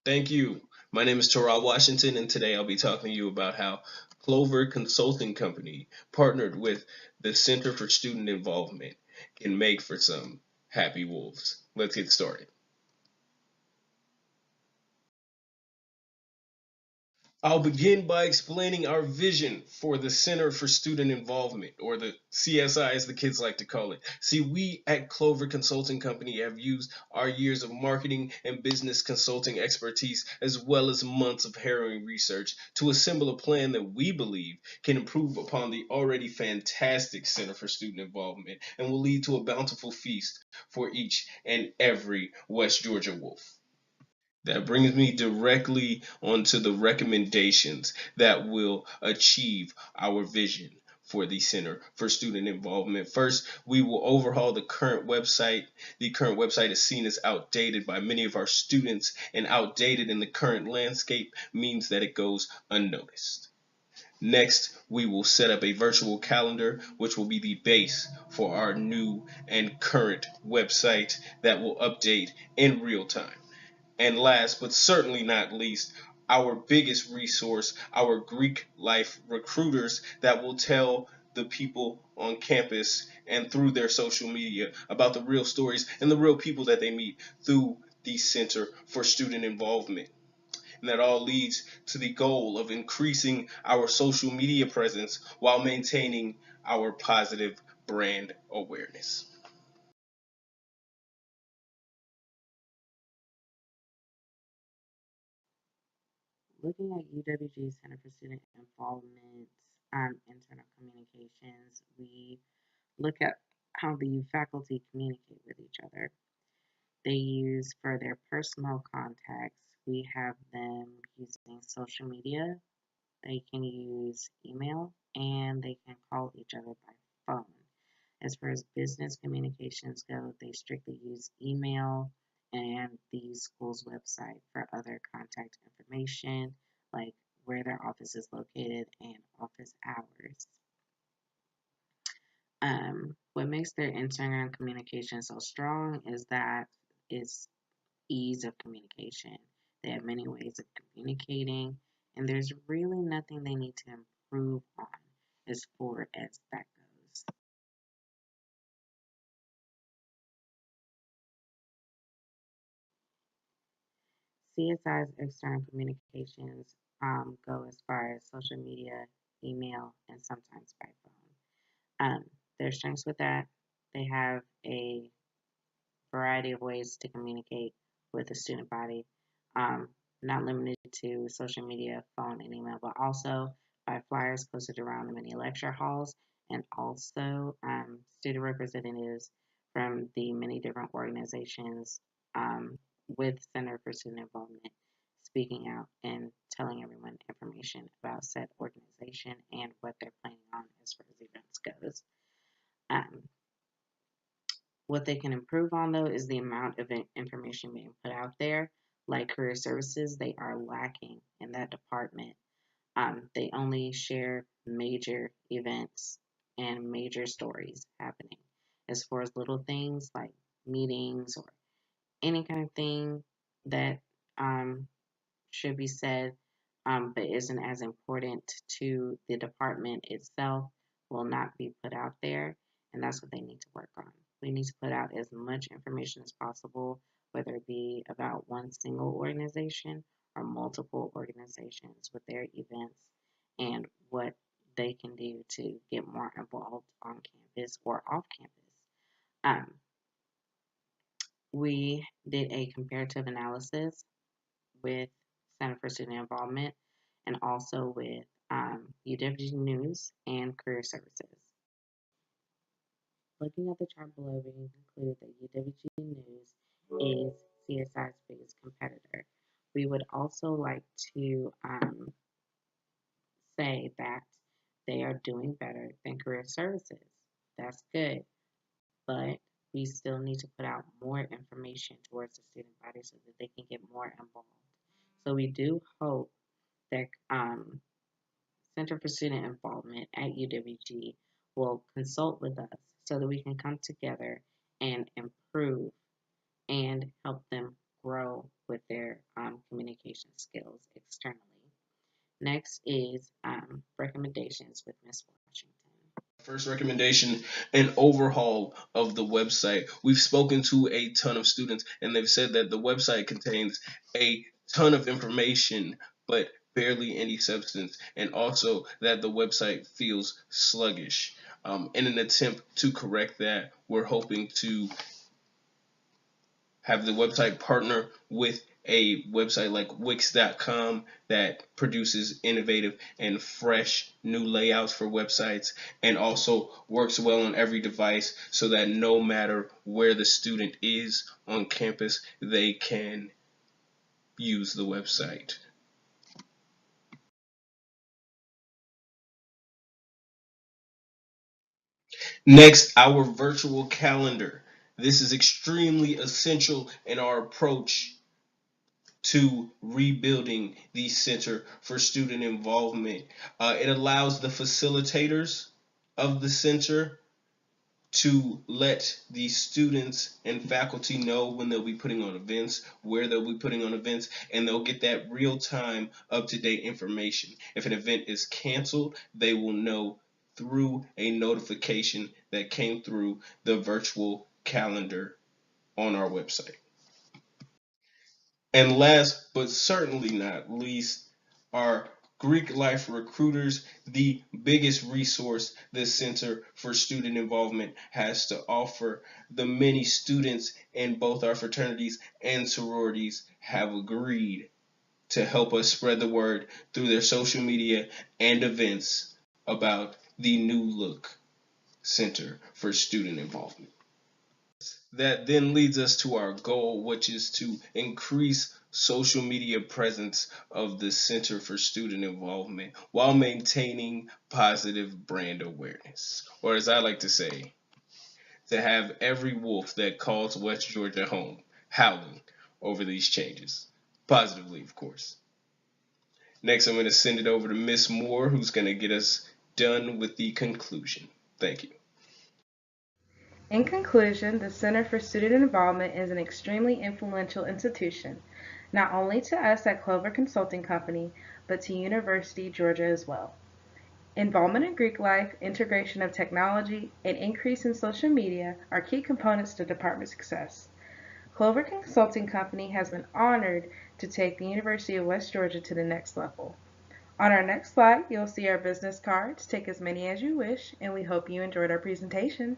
Thank you. My name is Terrell Washington, and today I'll be talking to you about how Clover Consulting Company partnered with the Center for Student Involvement can make for some happy wolves. Let's get started. I'll begin by explaining our vision for the Center for Student Involvement, or the CSI as the kids like to call it. See, we at Clover Consulting Company have used our years of marketing and business consulting expertise, as well as months of harrowing research, to assemble a plan that we believe can improve upon the already fantastic Center for Student Involvement and will lead to a bountiful feast for each and every West Georgia wolf. That brings me directly onto the recommendations that will achieve our vision for the Center for Student Involvement. First, we will overhaul the current website. The current website is seen as outdated by many of our students, and outdated in the current landscape means that it goes unnoticed. Next, we will set up a virtual calendar, which will be the base for our new and current website that will update in real time. And last but certainly not least, our biggest resource, our Greek life recruiters that will tell the people on campus and through their social media about the real stories and the real people that they meet through the Center for Student Involvement. And that all leads to the goal of increasing our social media presence while maintaining our positive brand awareness. Looking at UWG Center for Student Involvement, internal communications, we look at how the faculty communicate with each other. They use for their personal contacts, we have them using social media, they can use email, and they can call each other by phone. As far as business communications go, they strictly use email and the school's website for other contact information, like where their office is located and office hours. What makes their internal communication so strong is that it's ease of communication. They have many ways of communicating, and there's really nothing they need to improve on as far as that goes. CSI's external communications go as far as social media, email, and sometimes by phone. Their strengths with that, they have a variety of ways to communicate with the student body, um, not limited to social media, phone, and email, but also by flyers posted around the many lecture halls and also student representatives from the many different organizations um, with Center for Student Involvement speaking out and telling everyone information about said organization and what they're planning on as far as events goes. Um, what they can improve on, though, is the amount of information being put out there. Like career services, they are lacking in that department. They only share major events and major stories happening. As far as little things like meetings or any kind of thing that um, should be said, but isn't as important to the department itself, will not be put out there. And that's what they need to work on. We need to put out as much information as possible, whether it be about one single organization or multiple organizations with their events and what they can do to get more involved on campus or off campus. Um, we did a comparative analysis with Center for Student Involvement and also with UWG News and Career Services. Looking at the chart below, we can conclude that UWG News is CSI's biggest competitor. We would also like to say that they are doing better than Career Services. That's good, but we still need to put out more information towards the student body so that they can get more involved. So we do hope that Center for Student Involvement at UWG will consult with us so that we can come together and improve and help them grow with their communication communication skills externally. Next is recommendations with Miss Washington. First recommendation, an overhaul of the website. We've spoken to a ton of students, and they've said that the website contains a ton of information, but barely any substance, and also that the website feels sluggish. In an attempt to correct that, we're hoping to have the website partner with a website like Wix.com that produces innovative and fresh new layouts for websites and also works well on every device so that no matter where the student is on campus, they can use the website. Next, our virtual calendar. This is extremely essential in our approach to rebuilding the Center for Student Involvement. It allows the facilitators of the center to let the students and faculty know when they'll be putting on events, where they'll be putting on events, and they'll get that real time, up to date information. If an event is canceled, they will know through a notification that came through the virtual calendar on our website. And last but certainly not least, are Greek Life Recruiters, the biggest resource the Center for Student Involvement has to offer. The many students in both our fraternities and sororities have agreed to help us spread the word through their social media and events about the new look Center for Student Involvement. That then leads us to our goal, which is to increase social media presence of the Center for Student Involvement while maintaining positive brand awareness. Or as I like to say, to have every wolf that calls West Georgia home howling over these changes. Positively, of course. Next, I'm going to send it over to Miss Moore, who's going to get us done with the conclusion. Thank you. In conclusion, the Center for Student Involvement is an extremely influential institution, not only to us at Clover Consulting Company, but to University Georgia as well. Involvement in Greek life, integration of technology, and increase in social media are key components to department success. Clover Consulting Company has been honored to take the University of West Georgia to the next level. On our next slide, you'll see our business cards. Take as many as you wish, and we hope you enjoyed our presentation.